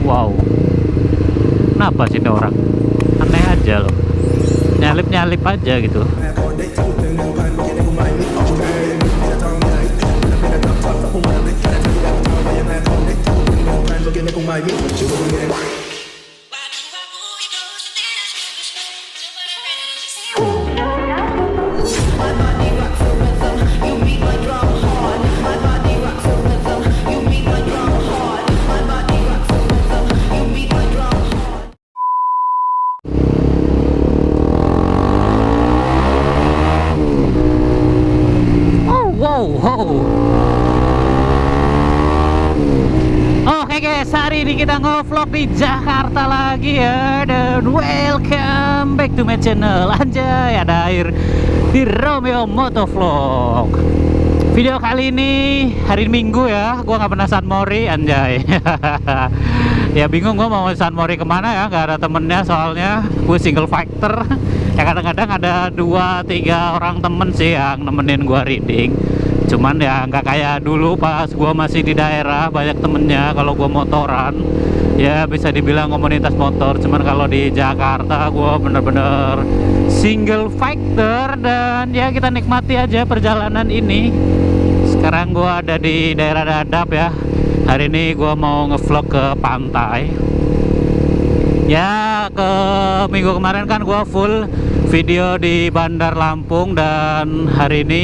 Wow, kenapa sih ini orang? Aneh aja loh, nyalip-nyalip aja gitu. Wow. Oke guys, hari ini kita nge-vlog di Jakarta lagi ya. Dan welcome back to my channel. Anjay, ada air di Romeo Motovlog. Video kali ini hari Minggu ya. Gua nggak pernah San Mori, anjay. Ya bingung gua mau San Mori kemana ya. Gak ada temennya soalnya gue single factor. Ya kadang-kadang ada 2-3 orang temen sih yang nemenin gua reading. Cuman ya nggak kayak dulu pas gua masih di daerah banyak temennya. Kalau gua motoran ya bisa dibilang komunitas motor. Cuman kalau di Jakarta gua bener-bener single factor. Dan ya kita nikmati aja perjalanan ini. Sekarang gua ada di daerah Dadap ya. Hari ini gua mau ngevlog ke pantai. Ya ke minggu kemarin kan gua full video di Bandar Lampung. Dan hari ini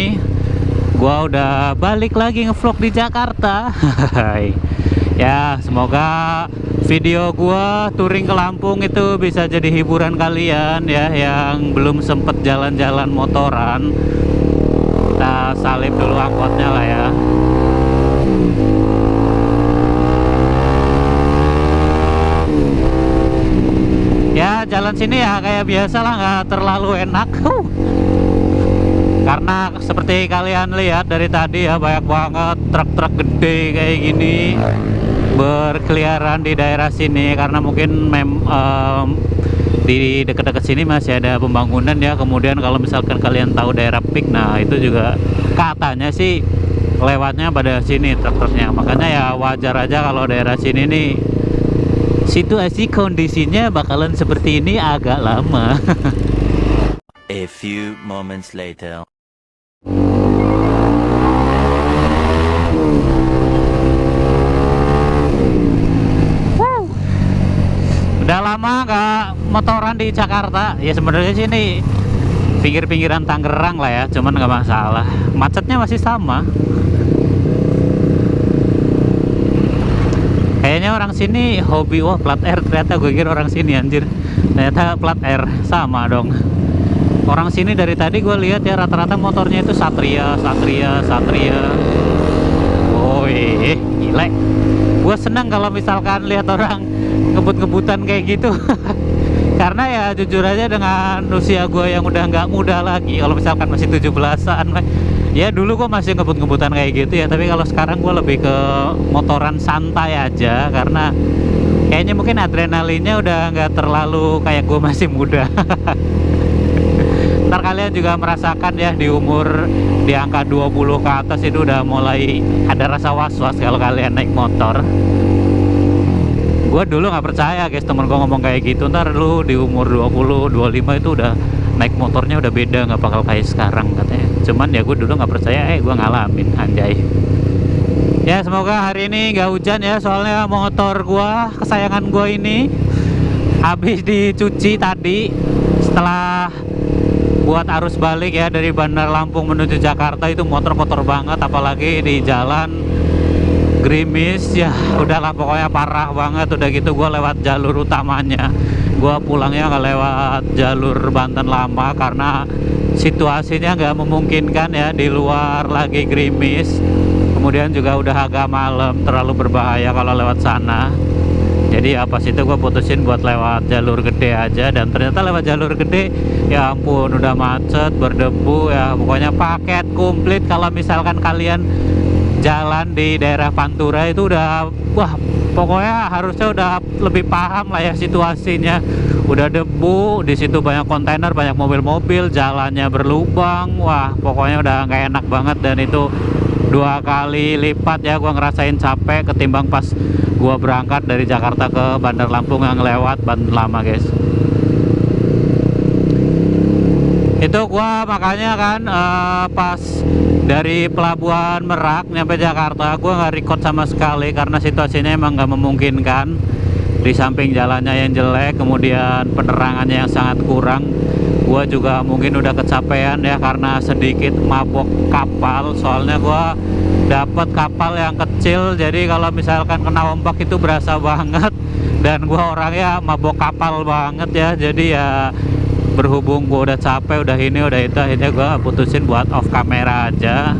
gua udah balik lagi ngevlog di Jakarta. Ya semoga video gua touring ke Lampung itu bisa jadi hiburan kalian ya yang belum sempet jalan-jalan motoran. Kita salip dulu angkotnya lah ya. Ya jalan sini ya kayak biasa lah, nggak terlalu enak. Karena seperti kalian lihat dari tadi ya, banyak banget truk-truk gede kayak gini berkeliaran di daerah sini. Karena mungkin di dekat-dekat sini masih ada pembangunan ya. Kemudian kalau misalkan kalian tahu daerah Pik, nah itu juga katanya sih lewatnya pada sini truk-truknya. Makanya ya wajar aja kalau daerah sini nih situasi kondisinya bakalan seperti ini agak lama. A few moments later. Udah lama nggak motoran di Jakarta. Ya sebenarnya sini pinggir-pinggiran Tangerang lah ya, cuman nggak masalah. Macetnya masih sama. Kayaknya orang sini hobi, wah plat R, ternyata gue kira orang sini anjir. Ternyata plat R, sama dong. Orang sini dari tadi gue lihat ya rata-rata motornya itu Satria. Woi, gile. Gue senang kalau misalkan lihat orang ngebut-ngebutan kayak gitu. Karena ya jujur aja dengan usia gue yang udah nggak muda lagi, kalau misalkan masih 17-an ya dulu gue masih ngebut-ngebutan kayak gitu ya. Tapi kalau sekarang gue lebih ke motoran santai aja. Karena kayaknya mungkin adrenalinnya udah nggak terlalu kayak gue masih muda. Ntar kalian juga merasakan ya di umur di angka 20 ke atas itu udah mulai ada rasa was-was kalau kalian naik motor. Gue dulu nggak percaya guys, temen gue ngomong kayak gitu, ntar lu di umur 20, 25 itu udah naik motornya udah beda, nggak bakal kayak sekarang katanya. Cuman ya gue dulu nggak percaya, gue ngalamin, anjay. Ya semoga hari ini nggak hujan ya, soalnya motor gue kesayangan gue ini habis dicuci tadi setelah buat arus balik ya dari Bandar Lampung menuju Jakarta. Itu motor kotor banget, apalagi di jalan gerimis ya, udahlah pokoknya parah banget. Udah gitu gue lewat jalur utamanya, gue pulangnya nggak lewat jalur Banten Lama karena situasinya nggak memungkinkan ya, di luar lagi gerimis. Kemudian juga udah agak malam, terlalu berbahaya kalau lewat sana. Jadi ya pas itu gue putusin buat lewat jalur gede aja. Dan ternyata lewat jalur gede ya ampun udah macet, berdebu ya, pokoknya paket komplit. Kalau misalkan kalian jalan di daerah Pantura itu udah, wah pokoknya harusnya udah lebih paham lah ya situasinya. Udah debu, di situ banyak kontainer, banyak mobil-mobil, jalannya berlubang, wah pokoknya udah nggak enak banget. Dan itu 2 kali lipat ya gua ngerasain capek ketimbang pas gua berangkat dari Jakarta ke Bandar Lampung yang lewat Bandar Lama, guys. Itu gua makanya kan pas dari Pelabuhan Merak nyampe Jakarta gua nggak record sama sekali karena situasinya emang nggak memungkinkan. Di samping jalannya yang jelek, kemudian penerangannya yang sangat kurang, gua juga mungkin udah kecapean ya karena sedikit mabok kapal. Soalnya gua dapet kapal yang kecil, jadi kalau misalkan kena ombak itu berasa banget. Dan gua orangnya mabok kapal banget ya, jadi ya berhubung gua udah capek, udah ini udah itu, akhirnya gua putusin buat off kamera aja.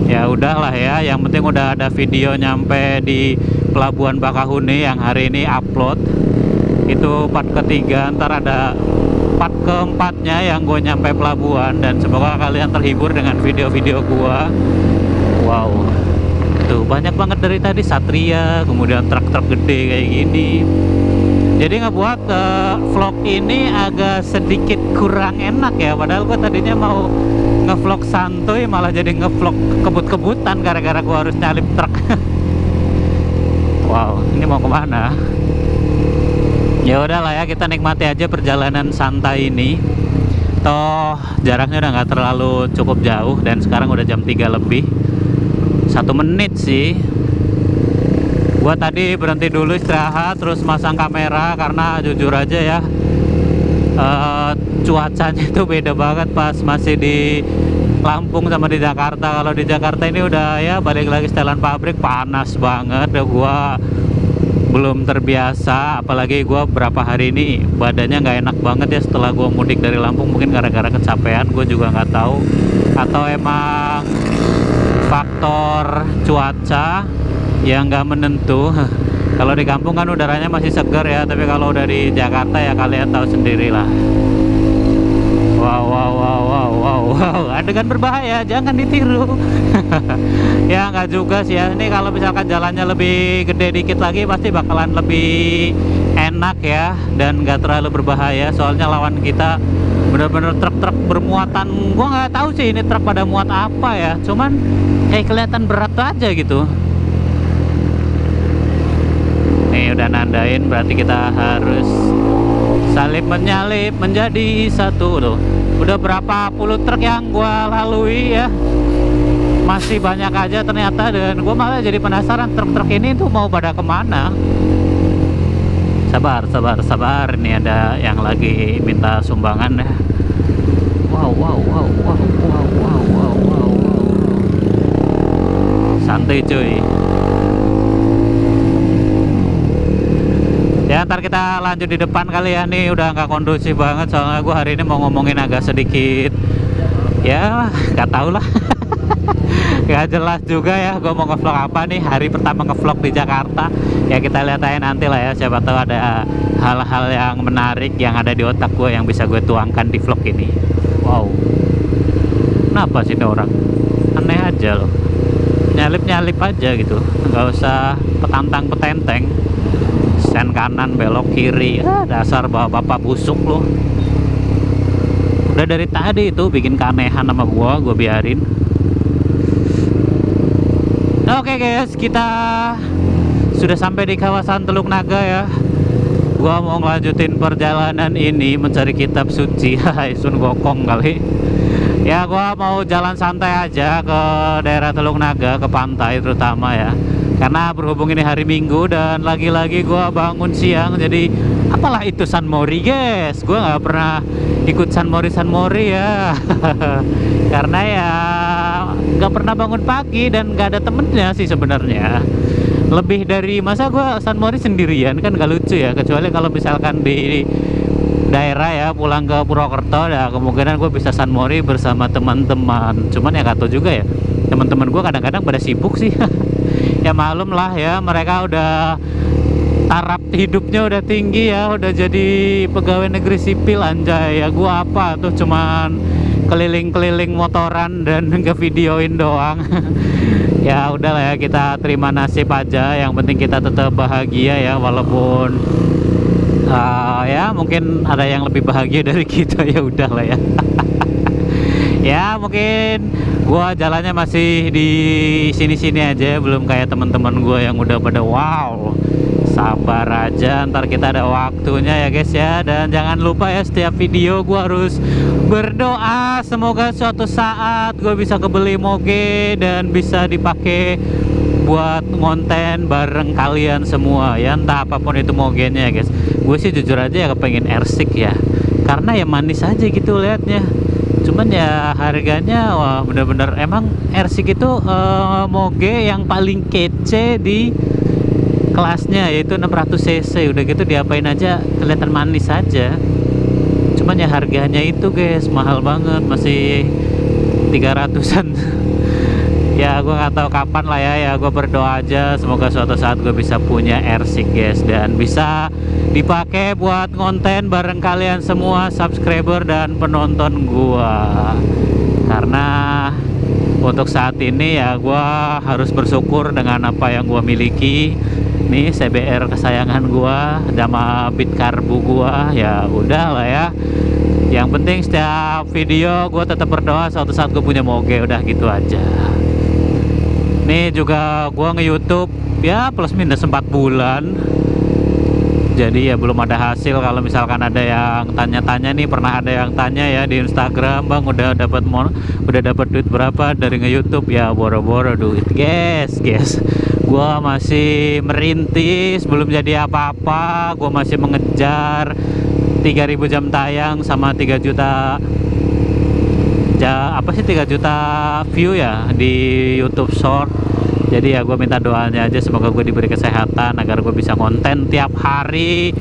Ya udahlah ya, yang penting udah ada video nyampe di Pelabuhan Bakahuni yang hari ini upload. Itu part ketiga, ntar ada part keempatnya yang gue nyampe pelabuhan, dan semoga kalian terhibur dengan video-video gua. Wow, tuh banyak banget dari tadi Satria, kemudian truk-truk gede kayak gini. Jadi ngebuat vlog ini agak sedikit kurang enak ya, padahal gue tadinya mau ngevlog santuy, malah jadi ngevlog kebut-kebutan gara-gara gue harus nyalip truk. Wow, ini mau kemana? Ya udahlah ya, kita nikmati aja perjalanan santai ini. Toh jaraknya udah nggak terlalu cukup jauh, dan sekarang udah jam 3 lebih. 1 menit sih. Gua tadi berhenti dulu istirahat, terus masang kamera karena jujur aja ya, cuacanya itu beda banget pas masih di Lampung sama di Jakarta. Kalau di Jakarta ini udah ya balik lagi setelan pabrik, panas banget. Gua belum terbiasa, apalagi gua berapa hari ini badannya nggak enak banget ya setelah gua mudik dari Lampung. Mungkin gara-gara kecapean, gue juga nggak tahu, atau emang faktor cuaca yang nggak menentu. Kalau di kampung kan udaranya masih segar ya, tapi kalau udah di Jakarta ya kalian tahu sendirilah. Wow, adegan berbahaya, jangan ditiru. Ya nggak juga sih ya, ini kalau misalkan jalannya lebih gede dikit lagi pasti bakalan lebih enak ya, dan nggak terlalu berbahaya. Soalnya lawan kita bener-bener truk-truk bermuatan, gua nggak tahu sih ini truk pada muat apa ya, cuman kayak kelihatan berat aja gitu. Nih udah nandain, berarti kita harus salib menyalip menjadi satu tuh. Udah berapa puluh truk yang gua lalui ya, masih banyak aja ternyata, dan gua malah jadi penasaran truk-truk ini tuh mau pada kemana. Sabar, ini ada yang lagi minta sumbangan ya. Wow. Santai cuy. Ya ntar kita lanjut di depan kali ya, nih udah nggak kondusif banget soalnya gue hari ini mau ngomongin agak sedikit ya nggak tau lah. Nggak jelas juga ya gue mau ngevlog apa nih, hari pertama ngevlog di Jakarta. Ya kita lihat aja nanti lah ya, siapa tahu ada hal-hal yang menarik yang ada di otak gue yang bisa gue tuangkan di vlog ini. Wow, kenapa sih ini orang aneh aja loh, nyalip aja gitu, nggak usah petantang petenteng. Sen kanan belok kiri, dasar bapak busuk loh. Udah dari tadi itu bikin keanehan sama gua biarin. Oke guys, kita sudah sampai di kawasan Teluk Naga ya. Gua mau ngelanjutin perjalanan ini mencari kitab suci. Hai Sun Gokong kali. Ya gua mau jalan santai aja ke daerah Teluk Naga, ke pantai terutama ya. Karena berhubung ini hari Minggu dan lagi-lagi gua bangun siang, jadi apalah itu San Mori guys, gua nggak pernah ikut San Mori ya. Karena ya nggak pernah bangun pagi dan nggak ada temennya sih sebenarnya. Lebih dari masa gua San Mori sendirian kan gak lucu ya, kecuali kalau misalkan di daerah ya pulang ke Purwokerto ya kemungkinan gue bisa San Mori bersama teman-teman. Cuman ya gak tahu juga ya, teman-teman gue kadang-kadang pada sibuk sih. Ya malum lah ya, mereka udah taraf hidupnya udah tinggi ya, udah jadi pegawai negeri sipil anjay. Ya gua apa tuh cuman keliling-keliling motoran dan ngevideoin doang. Ya udahlah ya, kita terima nasib aja, yang penting kita tetap bahagia ya, walaupun ya mungkin ada yang lebih bahagia dari kita. Ya udahlah ya. Ya mungkin Gua jalannya masih di sini-sini aja, belum kayak teman-teman gua yang udah pada wow. Sabar aja, ntar kita ada waktunya ya guys ya. Dan jangan lupa ya, setiap video gua harus berdoa semoga suatu saat gua bisa kebeli moge dan bisa dipakai buat konten bareng kalian semua ya, entah apapun itu mogenya ya guys. Gue sih jujur aja ya kepengen R6 ya, karena ya manis aja gitu liatnya. Cuman ya harganya wah bener-bener emang R6 itu moge yang paling kece di kelasnya, yaitu 600 cc. Udah gitu diapain aja kelihatan manis aja. Cuman ya harganya itu guys mahal banget, masih 300-an. Ya gue nggak tahu kapan lah ya gue berdoa aja semoga suatu saat gue bisa punya R6 guys, dan bisa dipakai buat konten bareng kalian semua subscriber dan penonton gua. Karena untuk saat ini ya gue harus bersyukur dengan apa yang gue miliki. Nih CBR kesayangan gua sama bit karbu gua, ya udah lah ya. Yang penting setiap video gua tetap berdoa suatu saat gue punya moge, udah gitu aja. Nih juga gua nge-YouTube ya plus minus 4 bulan. Jadi ya belum ada hasil. Kalau misalkan ada yang tanya-tanya nih, pernah ada yang tanya ya di Instagram, "Bang, udah dapat duit berapa dari nge-YouTube?" Ya boro-boro duit, guys. Gua masih merintis, belum jadi apa-apa. Gua masih mengejar 3.000 jam tayang sama 3 juta 3 juta view ya di YouTube Short. Jadi ya gue minta doanya aja semoga gue diberi kesehatan agar gue bisa konten tiap hari,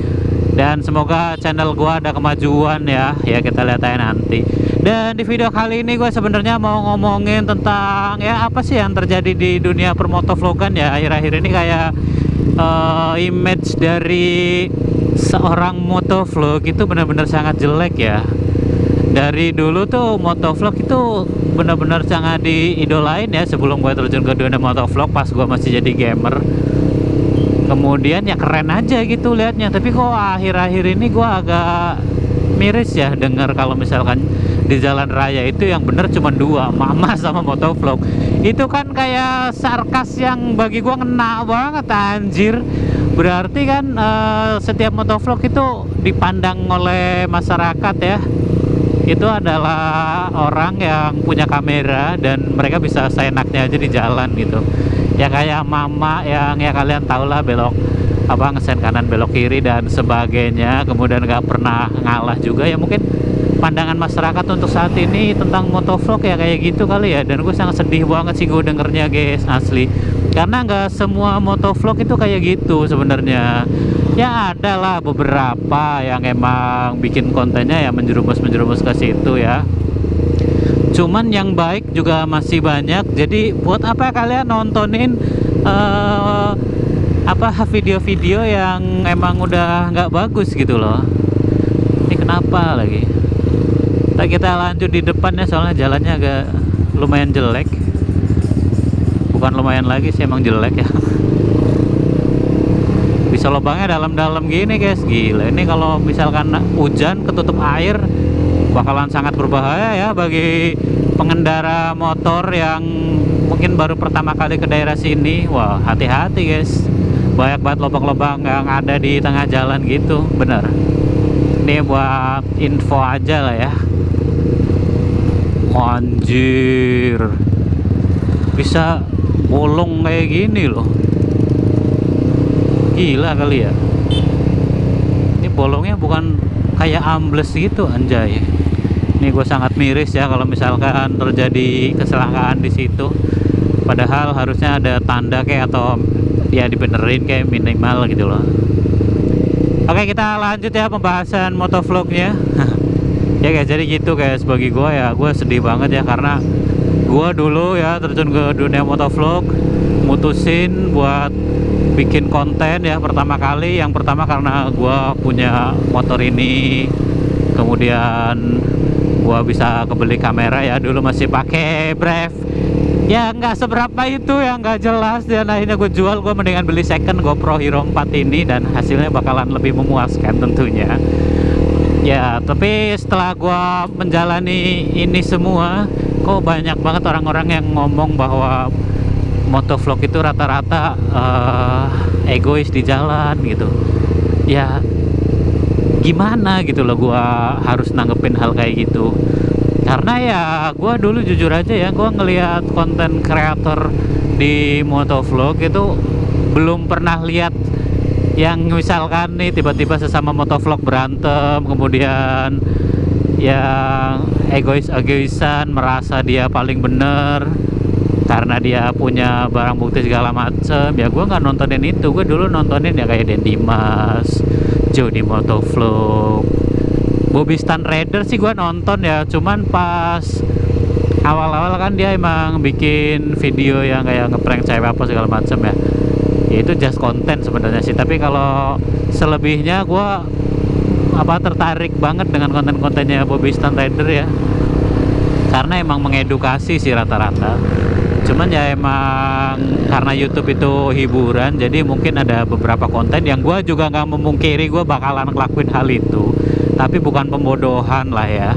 dan semoga channel gue ada kemajuan ya kita lihat aja nanti. Dan di video kali ini gue sebenarnya mau ngomongin tentang ya apa sih yang terjadi di dunia permotovlogan ya akhir-akhir ini. Kayak image dari seorang motovlog itu benar-benar sangat jelek ya. Dari dulu tuh motovlog itu benar-benar sangat diidolain ya sebelum gue terjun ke dunia motovlog pas gue masih jadi gamer. Kemudian ya keren aja gitu liatnya, tapi kok akhir-akhir ini gue agak miris ya dengar kalau misalkan di jalan raya itu yang bener cuma 2, mama sama motovlog. Itu kan kayak sarkas yang bagi gua ngena banget anjir. Berarti kan setiap motovlog itu dipandang oleh masyarakat ya, itu adalah orang yang punya kamera dan mereka bisa seenaknya aja di jalan gitu. Ya kayak mama yang ya kalian tau lah, belok ngesen kanan belok kiri dan sebagainya, kemudian nggak pernah ngalah juga ya. Mungkin pandangan masyarakat untuk saat ini tentang motovlog ya kayak gitu kali ya. Dan gue sangat sedih banget sih gue dengernya guys, asli, karena nggak semua motovlog itu kayak gitu sebenarnya. Ya ada lah beberapa yang emang bikin kontennya ya menjerumus ke situ ya, cuman yang baik juga masih banyak. Jadi buat apa kalian nontonin video-video yang emang udah nggak bagus gitu loh. Ini kenapa lagi? Kita lanjut di depannya, soalnya jalannya agak lumayan jelek. Bukan lumayan lagi sih, emang jelek ya. Bisa lubangnya dalam-dalam gini guys, gila. Ini kalau misalkan hujan ketutup air bakalan sangat berbahaya ya bagi pengendara motor yang mungkin baru pertama kali ke daerah sini. Wah, hati-hati guys, banyak banget lubang-lubang yang ada di tengah jalan gitu, bener. Ini buat info aja lah ya. Anjir, bisa bolong kayak gini loh, gila kali ya. Ini bolongnya bukan kayak ambles gitu anjay. Ini gue sangat miris ya kalau misalkan terjadi kecelakaan di situ. Padahal harusnya ada tanda kayak atau ya dibenerin kayak minimal gitu loh. Oke, kita lanjut ya pembahasan motovlognya. Ya guys, jadi gitu guys, bagi gue ya gue sedih banget ya, karena gue dulu ya terjun ke dunia motovlog, mutusin buat bikin konten ya pertama kali. Yang pertama karena gue punya motor ini, kemudian gue bisa kebeli kamera ya, dulu masih pakai Brave ya, nggak seberapa itu ya, nggak jelas. Dan akhirnya gue jual, gue mendingan beli second GoPro Hero 4 ini, dan hasilnya bakalan lebih memuaskan tentunya ya. Tapi setelah gue menjalani ini semua, kok banyak banget orang-orang yang ngomong bahwa motovlog itu rata-rata egois di jalan gitu. Ya gimana gitu loh gua harus nanggepin hal kayak gitu. Karena ya gua dulu jujur aja ya, gua ngelihat konten kreator di motovlog itu belum pernah lihat yang misalkan nih tiba-tiba sesama motovlog berantem, kemudian yang egois-egoisan merasa dia paling bener karena dia punya barang bukti segala macem. Ya gue nggak nontonin itu. Gue dulu nontonin ya kayak Den Dimas, Jody Motovlog, Bobby Stan Rider sih gue nonton ya, cuman pas awal-awal kan dia emang bikin video yang kayak ngeprank cewek apa segala macem ya. Ya itu just konten sebenarnya sih, tapi kalau selebihnya gue tertarik banget dengan konten-kontennya Bobby Stan Rider ya, karena emang mengedukasi sih rata-rata. Cuman ya emang karena YouTube itu hiburan, jadi mungkin ada beberapa konten yang gue juga nggak memungkiri gue bakalan ngelakuin hal itu, tapi bukan pembodohan lah ya.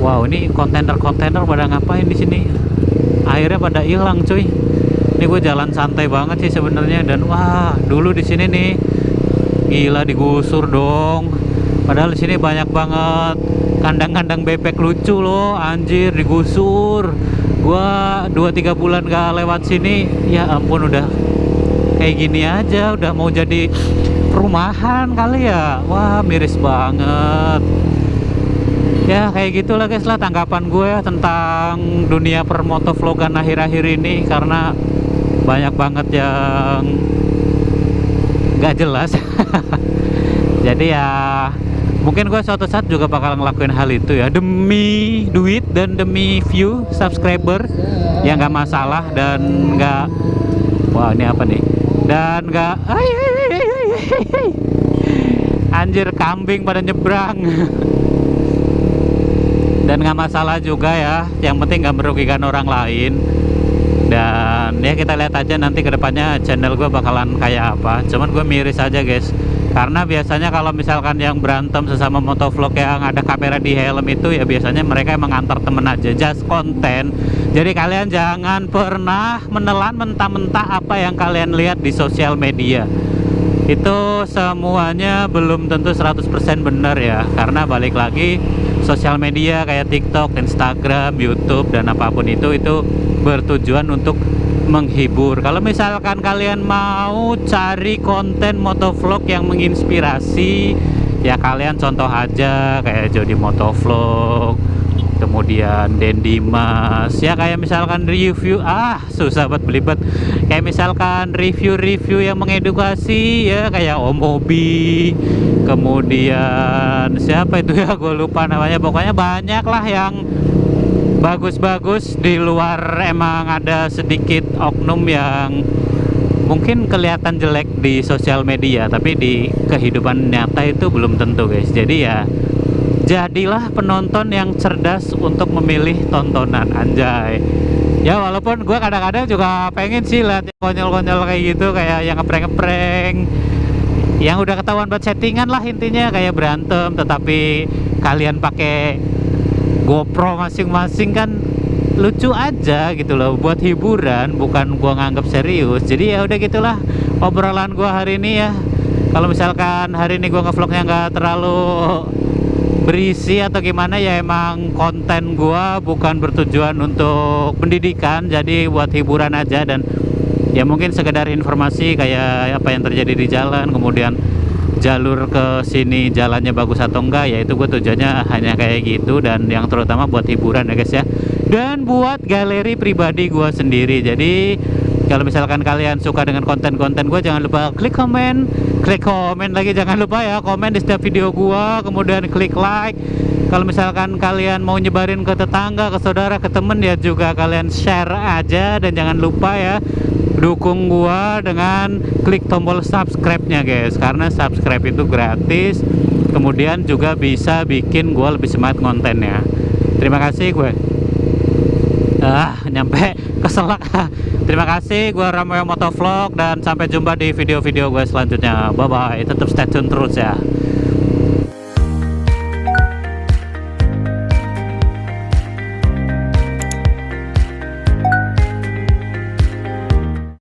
Wow, ini kontainer pada ngapain di sini? Airnya pada hilang cuy. Ini gue jalan santai banget sih sebenarnya, dan wah dulu di sini nih gila digusur dong. Padahal di sini banyak banget kandang-kandang bebek lucu loh, anjir digusur. Gua 2-3 bulan gak lewat sini, ya ampun udah kayak gini aja, udah mau jadi perumahan kali ya. Wah miris banget. Ya kayak gitulah guys lah tanggapan gue tentang dunia permotovlogan akhir-akhir ini, karena banyak banget yang gak jelas. Jadi ya mungkin gue suatu saat juga bakal ngelakuin hal itu ya, demi duit dan demi view subscriber ya nggak masalah, dan nggak, wah ini apa nih, dan nggak anjir kambing pada nyebrang. Dan nggak masalah juga ya, yang penting nggak merugikan orang lain. Dan ya kita lihat aja nanti kedepannya channel gue bakalan kayak apa. Cuman gue miris aja guys, karena biasanya kalau misalkan yang berantem sesama motovlog yang ada kamera di helm itu ya biasanya mereka emang antar temen aja, just konten. Jadi kalian jangan pernah menelan mentah-mentah apa yang kalian lihat di sosial media. Itu semuanya belum tentu 100% benar ya, karena balik lagi sosial media kayak TikTok, Instagram, YouTube dan apapun itu bertujuan untuk menghibur. Kalau misalkan kalian mau cari konten motovlog yang menginspirasi, ya kalian contoh aja kayak Jody Motovlog, kemudian Den Dimas, ya kayak misalkan review, susah banget belibet, kayak misalkan review-review yang mengedukasi ya kayak Om Obi, kemudian siapa itu ya gue lupa namanya, pokoknya banyak lah yang bagus-bagus. Di luar emang ada sedikit oknum yang mungkin kelihatan jelek di sosial media, tapi di kehidupan nyata itu belum tentu guys. Jadi ya jadilah penonton yang cerdas untuk memilih tontonan, anjay. Ya walaupun gue kadang-kadang juga pengen sih lihat konyol-konyol kayak gitu, kayak yang ngeprank-ngeprank yang udah ketahuan buat settingan lah intinya, kayak berantem tetapi kalian pakai GoPro masing-masing, kan lucu aja gitu loh, buat hiburan, bukan gua nganggap serius. Jadi ya udah gitulah obrolan gua hari ini ya. Kalau misalkan hari ini gua ngevlognya nggak terlalu berisi atau gimana, ya emang konten gua bukan bertujuan untuk pendidikan, jadi buat hiburan aja. Dan ya mungkin sekedar informasi kayak apa yang terjadi di jalan, kemudian jalur ke sini jalannya bagus atau enggak, ya itu gue tujuannya hanya kayak gitu, dan yang terutama buat hiburan ya guys ya, dan buat galeri pribadi gue sendiri. Jadi kalau misalkan kalian suka dengan konten-konten gue, jangan lupa klik komen lagi, jangan lupa ya komen di setiap video gue, kemudian klik like. Kalau misalkan kalian mau nyebarin ke tetangga, ke saudara, ke temen, ya juga kalian share aja. Dan jangan lupa ya dukung gua dengan klik tombol subscribe-nya guys, karena subscribe itu gratis, kemudian juga bisa bikin gua lebih semangat kontennya. Terima kasih gue. Nyampe keselak. Terima kasih, gua Ramoyo Motovlog, dan sampai jumpa di video-video gue selanjutnya. Bye bye, tetap stay tune terus ya.